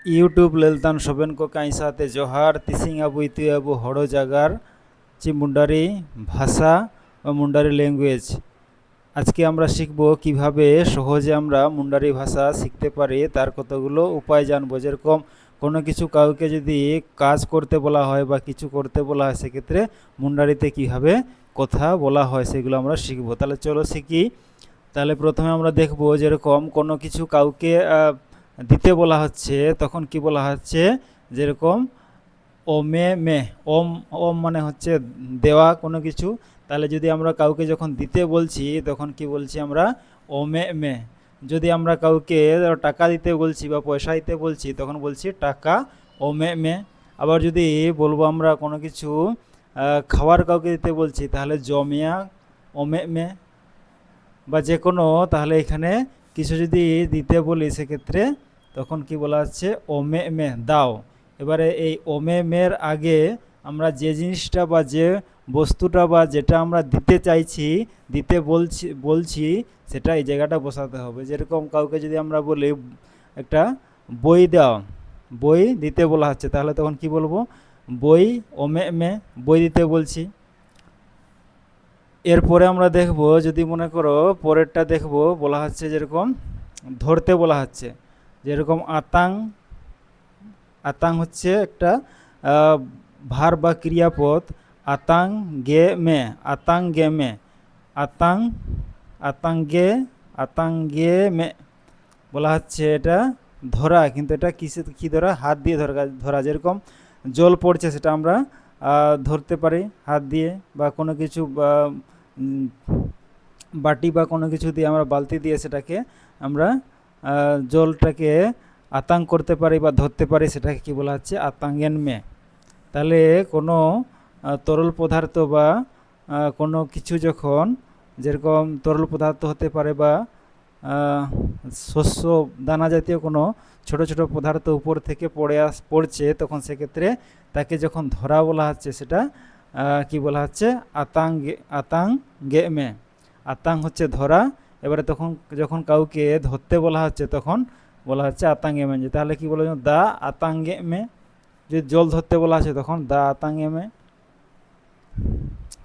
YouTube लेलतान सोबेन को काई साथे जोहार तिसिंग आबू इतु आबू हड़ो जागार ची मुंडारी भाषा व मुंडारी लैंग्वेज। আজকে আমরা শিখব কিভাবে সহজে আমরা মুন্ডারি ভাষা শিখতে পারি, তার কতগুলো উপায় জানবো। যেরকম কোনো কিছু কাউকে যদি কাজ করতে বলা হয় বা কিছু করতে বলা হয়, সেক্ষেত্রে মুন্ডারিতে কিভাবে কথা বলা হয় সেগুলো আমরা শিখব। তাহলে চলো শিখি। তাহলে প্রথমে আমরা দেখব, যেরকম কোনো কিছু কাউকে দিতে বলা হচ্ছে, তখন কি বলা হচ্ছে, যেরকম ওমে মে। ওম ওম মানে হচ্ছে দেওয়া কোনো কিছু। তাহলে যদি আমরা কাউকে যখন দিতে বলছি তখন কি বলছি আমরা, ওমে মে। যদি আমরা কাউকে টাকা দিতে বলছি বা পয়সা দিতে বলছি তখন বলছি টাকা ওমে মে। আবার যদি বলবো আমরা কোনো কিছু খাবার কাউকে দিতে বলছি তাহলে জমিয়া ওমে মে বা যে কোনো। তাহলে এখানে কিছু যদি দিতে বলি সেক্ষেত্রে তখন কি বলা হচ্ছে, ওমে মে দাও। এবারে এই ওমে মের আগে আমরা যে জিনিসটা বা যে বস্তুটা বা যেটা আমরা দিতে চাইছি, দিতে বলছি সেটা এই জায়গাটা বসাতে হবে। যেরকম কাউকে যদি আমরা বলি একটা বই দাও, বই দিতে বলা হচ্ছে, তাহলে তখন কি বলবো, বই ওমে মে, বই দিতে বলছি। এরপরে আমরা দেখব, যদি মনে করো পরেরটা দেখব, বলা হচ্ছে যেরকম ধরতে বলা হচ্ছে, যেরকম আতাং। আতাং হচ্ছে একটা ভার বা ক্রিয়াপদ। আতাং গে মে, আতাং গে মে, আতাং আতাঙ্গে আতাঙ্গে মে বলা হচ্ছে এটা ধরা। কিন্তু এটা কিসে কি ধরা, হাত দিয়ে ধরা। যেরকম জল পড়ছে সেটা আমরা ধরতে পারি হাত দিয়ে, বা কোনো কিছু বাটি বা কোনো কিছু দিয়ে আমরা বালতি দিয়ে সেটাকে আমরা জলটাকে আতাং করতে পারি বা ধরতে পারি, সেটাকে কি বলা হচ্ছে, আতাঙ্গেন মে। তাহলে কোনো তরল পদার্থ বা কোনো কিছু যখন, যেরকম তরল পদার্থ হতে পারে বা শস্য দানা জাতীয় কোনো ছোট ছোট পদার্থ উপর থেকে পড়ছে, তখন সেক্ষেত্রে তাকে যখন ধরা বলা হচ্ছে সেটা কি বলা হচ্ছে, আতাং গে মে। আতাং হচ্ছে ধরা। এবারে তখন যখন কাউকে ধরতে বলা হচ্ছে তখন বলা হচ্ছে আতাঙ্গে মে। তাহলে কি বলা, দা আতাঙ্গে মে। যদি জল ধরতে বলা আছে তখন দা আতাঙ্গে মে,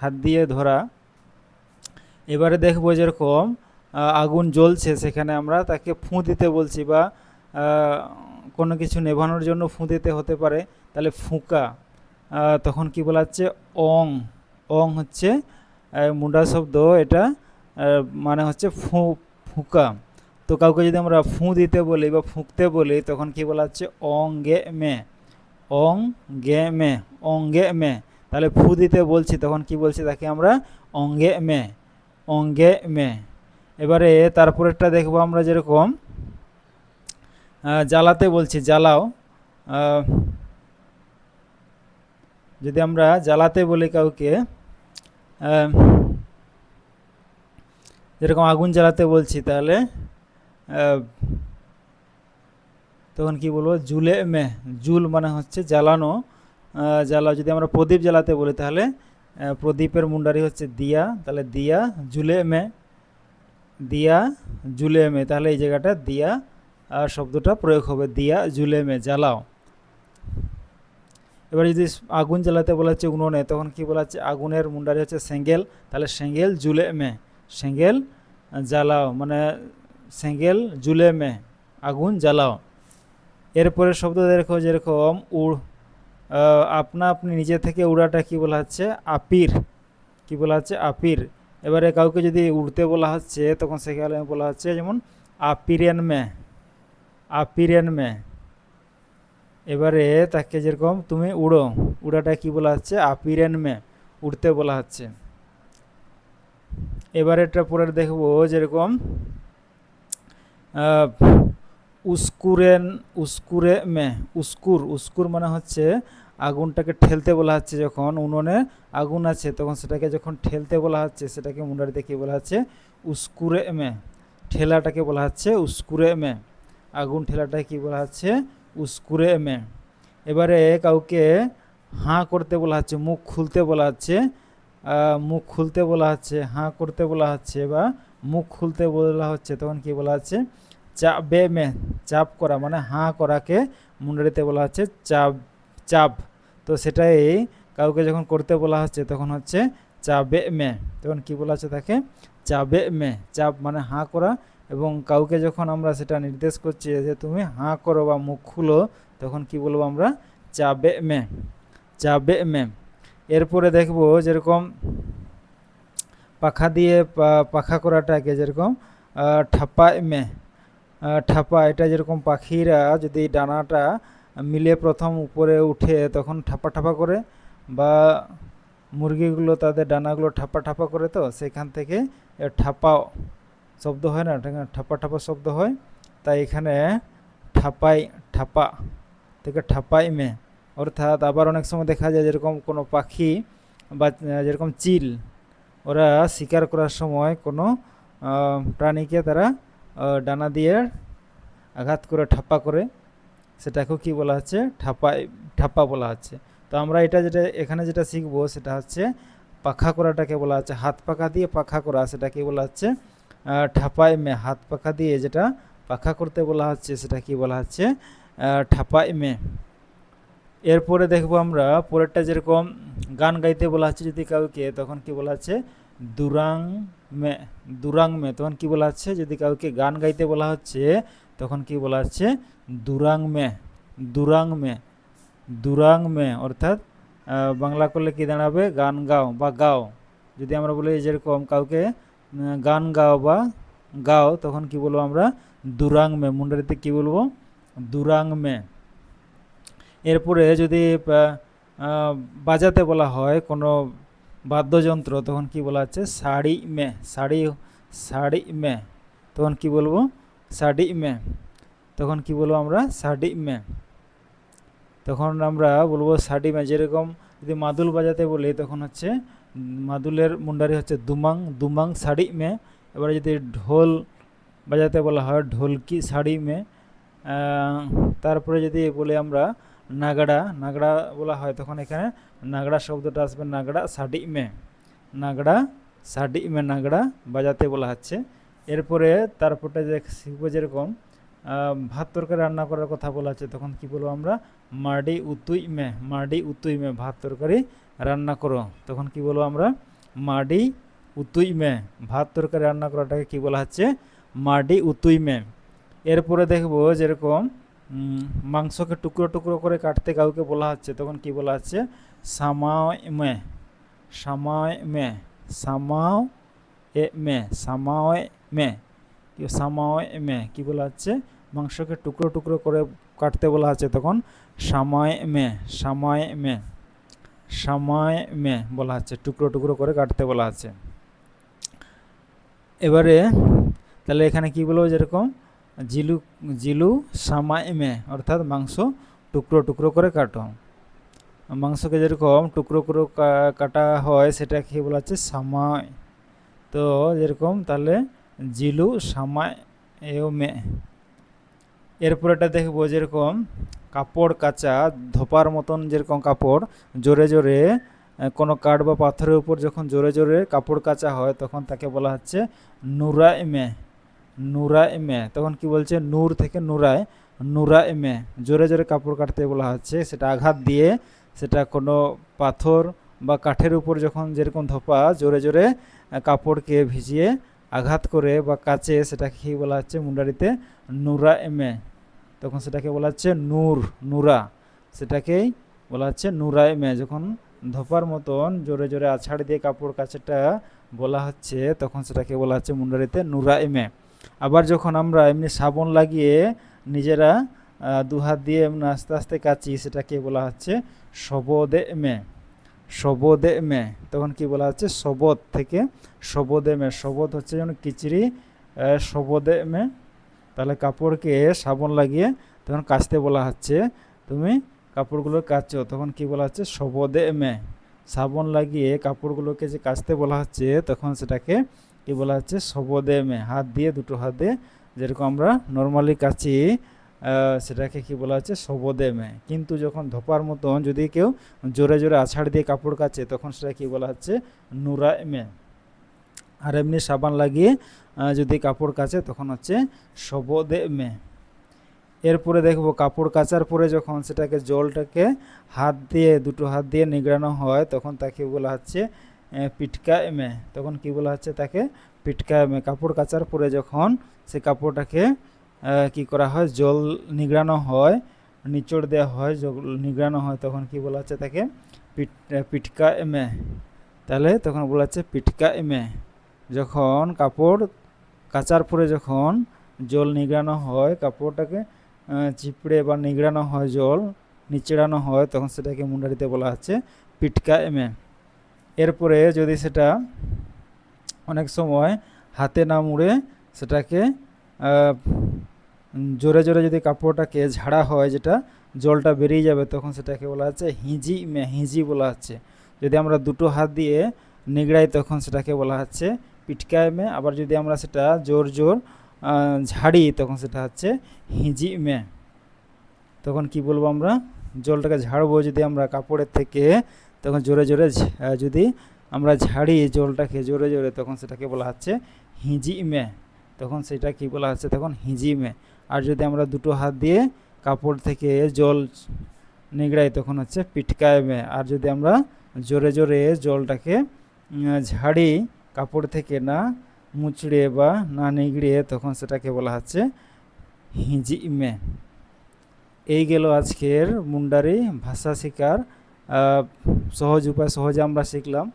হাত দিয়ে ধরা। এবারে দেখবো যেরকম আগুন জ্বলছে, সেখানে আমরা তাকে ফুঁ দিতে বলছি বা কোনো কিছু নেভানোর জন্য ফুঁ দিতে হতে পারে, তাহলে ফুঁকা। তখন কি বলা হচ্ছে, অং। অং হচ্ছে মুন্ডা শব্দ, এটা মানে হচ্ছে ফুঁকা। তো কাউকে যদি আমরা ফুঁ দিতে বলি বা ফুঁকতে বলি তখন কি বলা হচ্ছে, অং গে মে, অং গে মে, অঙ্গে মে। তাহলে ফু দিতে বলছি তখন কি বলছি, তাকে আমরা অঙ্গে মে, অঙ্গে মে। এবারে তারপরেরটা দেখবো আমরা, যেরকম জ্বালাতে বলছি, জ্বালাও। যদি আমরা জ্বালাতে বলি কাউকে, যেরকম আগুন জ্বালাতে বলছি, তাহলে তখন কি বলবো, জুলে মে। জুল মানে হচ্ছে জ্বালানো, জ্বালা। যদি আমরা প্রদীপ জ্বালাতে বলি তাহলে প্রদীপের মুন্ডারি হচ্ছে দিয়া, তাহলে দিয়া জুলে মে, দিয়া জুলে মে। তাহলে এই জায়গাটা দিয়া শব্দটা প্রয়োগ হবে, দিয়া জুলে মে, জ্বালাও। এবার যদি আগুন জ্বালাতে বলা হচ্ছে উনুনে, তখন কি বলা হচ্ছে, আগুনের মুন্ডারি হচ্ছে সেঙ্গেল, তাহলে সেঙ্গেল জুলে মে, সেঙ্গেল জ্বালাও, মানে সেঙ্গেল জুলে মে, আগুন জ্বালাও। এরপরে শব্দ দেখো, যেরকম আপনা আপনি নিজে থেকে উড়াটা কি বলা হচ্ছে, আপির, কি বলা হচ্ছে, আপির। এবারে কাউকে যদি উড়তে বলা হচ্ছে তখন সেখানে বলা হচ্ছে, যেমন আপিরেন মে, আপিরেন মে। এবারে তাকে যেরকম তুমি উড়ো, উড়াটা কি বলা হচ্ছে, আপিরেন মে, উড়তে বলা হচ্ছে। এবারে এটা পরে দেখবো, যেরকম উস্কুরেন, উস্কুরে মে, উস্কুর। উস্কুর মানে হচ্ছে আগুনটাকে ঠেলতে বলা হচ্ছে। যখন উনুনে আগুন আছে তখন সেটাকে যখন ঠেলতে বলা হচ্ছে, সেটাকে মুন্ডারিতে কি বলা হচ্ছে, উস্কুরে মে। ঠেলাটাকে বলা হচ্ছে উস্কুরে মে, আগুন ঠেলাটাকে কি বলা হচ্ছে, উস্কুরে মে। এবারে কাউকে হাঁ করতে বলা হচ্ছে, মুখ খুলতে বলা হচ্ছে, মুখ খুলতে বলা হচ্ছে, হাঁ করতে বলা হচ্ছে বা মুখ খুলতে বলা হচ্ছে, তখন কি বলা হচ্ছে, চাবে মে, চাপ করা মানে হাঁ করাকে মুন্ডারিতে বলা হচ্ছে চাপ চাপ। তো সেটাই কাউকে যখন করতে বলা হচ্ছে তখন হচ্ছে চাবে মে, তখন কি বলা হচ্ছে তাকে চাবে মে। চাপ মানে হাঁ করা, এবং কাউকে যখন আমরা সেটা নির্দেশ করছি যে তুমি হাঁ করো বা মুখ খুলো, তখন কি বলবো আমরা চাবে মে, চাবে মে। এরপরে দেখব যেরকম পাখা দিয়ে পাখা করাটাকে যেরকম ঠাপায় মে, ঠাপা, এটা যেরকম পাখিরা যদি ডানাটা মিলে প্রথম উপরে উঠে তখন ঠাপা ঠাপা করে, বা মুরগিগুলো তাদের ডানাগুলো ঠাপা ঠাপা করে, তো সেখান থেকে ঠাপা শব্দ হয় না, ঠাপা ঠাপা শব্দ হয়। তাই এখানে ঠাপাই, ঠাপা থেকে ঠাপাই মে। অর্থাৎ আবার অনেক সময় দেখা যায় যেরকম কোনো পাখি বা যেরকম চিল, ওরা শিকার করার সময় কোনো প্রাণীকে তারা ডানা দিয়ে আঘাত করে ঠাপ্পা করে, সেটাকেও কি বলা হচ্ছে ঠাপাই, ঠাপ্পা বলা হচ্ছে। তো আমরা এটা যেটা এখানে যেটা শিখবো সেটা হচ্ছে পাখা করাটাকে বলা হচ্ছে হাত পাখা দিয়ে পাখা করা, সেটাকে বলা হচ্ছে ঠাপাই মে। হাত পাখা দিয়ে যেটা পাখা করতে বলা হচ্ছে সেটা কি বলা হচ্ছে ঠাপাই মে। এরপরে দেখবো আমরা পরেরটা যেরকম গান গাইতে বলা হচ্ছে যদি কাউকে, তখন কি বলা হচ্ছে দুরাং মে, দুরাং মে। তখন কি বলা হচ্ছে যদি কাউকে গান গাইতে বলা হচ্ছে তখন কি বলা হচ্ছে দুরাং মে, দুরাং মে, দুরাং মে। অর্থাৎ বাংলা করলে কি দাঁড়াবে গান গাও বা গাও। যদি আমরা বলি যেরকম কাউকে গান গাও বা গাও, তখন কি বলবো আমরা দুরাং মে, মুন্ডারিতে কি বলবো দুরাং মে। এরপরে যদি বাজাতে বলা হয় কোনো বাদ্যযন্ত্র, তখন কি বলা হচ্ছে শাড়ি মে, শাড়ি, শাড়ি মে। তখন কি বলবো শাড়ি মে, তখন কি বলবো আমরা শাড়ি মে, তখন আমরা বলবো শাড়ি মে। যেরকম যদি মাদুল বাজাতে বলি তখন হচ্ছে মাদুলের মুন্ডারি হচ্ছে দুমাং, দুমাং শাড়ি মে। এবারে যদি ঢোল বাজাতে বলা হয় ঢোলকি শাড়ি মে। তারপরে যদি বলি আমরা নাগড়া, নাগড়া বলা হয় তখন এখানে নাগড়া শব্দটা আসবে নাগড়া শাড়ি মে, নাগড়া শাড়ি মে, নাগড়া বাজাতে বলা হচ্ছে। এরপরে তারপরটা যে শিখবো যেরকম ভাত তরকারি রান্না করার কথা বলা হচ্ছে, তখন কি বলবো আমরা মাডি উতুই মে, মাডি উতুই মে, ভাত তরকারি রান্না করো, তখন কি বলবো আমরা মাডি উতুই মে। ভাত তরকারি রান্না করাটাকে কি বলা হচ্ছে মাডি উতুই মে। এরপরে দেখবো যেরকম মাংসকে টুকরো টুকরো করে কাটতে কাউকে বলা হচ্ছে, তখন কি বলা হচ্ছে সামায় মে, সামায় মে, সামাও এ মে, সামায় মে, সামায় মে কি বলা হচ্ছে মাংসকে টুকরো টুকরো করে কাটতে বলা হচ্ছে, তখন সামায় মে, সামায় মে, সামায় মে বলা হচ্ছে, টুকরো টুকরো করে কাটতে বলা হচ্ছে। এবারে তাহলে এখানে কি বলবো যেরকম জিলু, জিলু সামায় মে, অর্থাৎ মাংস টুকরো টুকরো করে কাটো। মাংসকে যেরকম টুকরো টুকরো কাটা হয় সেটা কি বলা হচ্ছে সামায়। তো যেরকম তাহলে জিলু সামায় এও মে। এরপর এটা দেখবো যেরকম কাপড় কাচা, ধোপার মতন যেরকম কাপড় জোরে জোরে কোনো কাঠ বা পাথরের উপর যখন জোরে জোরে কাপড় কাচা হয় তখন তাকে বলা হচ্ছে নুরায় মে, নুরায় মে। তখন কি বলছে নূর থেকে নুরায়, নুরায় মে, জোরে জোরে কাপড় কাটতে বলা হচ্ছে। সেটা আঘাত দিয়ে, সেটা কোনো পাথর বা কাঠের উপর যখন যেরকম ধোপা জোরে জোরে কাপড়কে ভিজিয়ে আঘাত করে বা কাচে, সেটাকে কি বলা হচ্ছে মুন্ডারিতে নুরায় মে, তখন সেটাকে বলা হচ্ছে নূর, নুরা, সেটাকেই বলা হচ্ছে নুরায় মে। যখন ধোপার মতন জোরে জোরে আছাড় দিয়ে কাপড় কাচাটা বলা হচ্ছে তখন সেটাকে বলা হচ্ছে মুন্ডারিতে নুরায় মে। আবার যখন আমরা এমনি সাবন লাগিয়ে নিজেরা দুহাত দিয়ে এমনি আস্তে আস্তে কাচি, সেটাকে বলা হচ্ছে শবদে মে, শবদে মে। তখন কি বলা হচ্ছে শবদ থেকে শবদে মে, শবদ হচ্ছে যেমন কিচড়ি, শবদে মে। তাহলে কাপড়কে সাবন লাগিয়ে তখন কাচতে বলা হচ্ছে, তুমি কাপড়গুলো কাচো, তখন কি বলা হচ্ছে শবদে মে। সাবন লাগিয়ে কাপড়গুলোকে যে কাচতে বলা হচ্ছে তখন সেটাকে কি বলা হচ্ছে শবদে মে। হাত দিয়ে, দুটো হাত দিয়ে যেরকম আমরা নর্মালি কাচি সেটাকে কি বলা হচ্ছে শবদে মে। কিন্তু যখন ধোপার মতন যদি কেউ জোরে জোরে আছাড় দিয়ে কাপড় কাচে তখন সেটা কি বলা হচ্ছে নুরায় মে। আর এমনি সাবান লাগিয়ে যদি কাপড় কাচে তখন হচ্ছে শবদে মে। এরপরে দেখব কাপড় কাচার পরে যখন সেটাকে জলটাকে দুটো হাত দিয়ে নিগড়ানো হয় তখন তাকে বলা হচ্ছে পিটকা এমে। তখন কি বলা হচ্ছে তাকে পিটকা এমে। কাপড় কাচার পরে যখন সে কাপড়টাকে কি করা হয়, জল নিগড়ানো হয়, নিচড় দেওয়া হয়, নিগড়ানো হয়, তখন কি বলা হচ্ছে তাকে পিটকা এমে। তাহলে তখন বলা হচ্ছে পিটকা এমে। যখন কাপড় কাচার পরে যখন জল নিগড়ানো হয়, কাপড়টাকে চিপড়ে বা নিগড়ানো হয়, জল নিচড়ানো হয়, তখন সেটাকে মুন্ডারিতে বলা হচ্ছে পিটকা এমে। এরপরে যদি সেটা অনেক সময় হাতে না মুড়ে সেটাকে জোরে জোরে যদি কাপড়টাকে ঝাড়া হয়, যেটা জলটা বেরিয়ে যাবে, তখন সেটাকে বলা হচ্ছে হিঁজি মে। হিঁজি বলা হচ্ছে। যদি আমরা দুটো হাত দিয়ে নিগড়াই তখন সেটাকে বলা হচ্ছে পিটকায় মে। আবার যদি আমরা সেটা জোর জোর ঝাড়ি তখন সেটা হচ্ছে হিঁজি মে। তখন কি বলবো, আমরা জলটাকে ঝাড়বো যদি আমরা কাপড়ের থেকে, তখন জোরে জোরে যদি আমরা ঝাড়ি জলটাকে জোরে জোরে, তখন সেটাকে বলা হচ্ছে হিঁজি মে। তখন সেটা কি বলা হচ্ছে, তখন হিঁজি মে। আর যদি আমরা দুটো হাত দিয়ে কাপড় থেকে জল নিগড়াই তখন হচ্ছে পিটকায় মে। আর যদি আমরা জোরে জোরে জলটাকে ঝাড়ি কাপড় থেকে, না মুচড়ে বা না নিগড়িয়ে, তখন সেটাকে বলা হচ্ছে হিঁজি মে। এই গেল আজকের মুন্ডারি ভাষা শেখার সহজ উপায়, সহজে আমরা শিখলাম।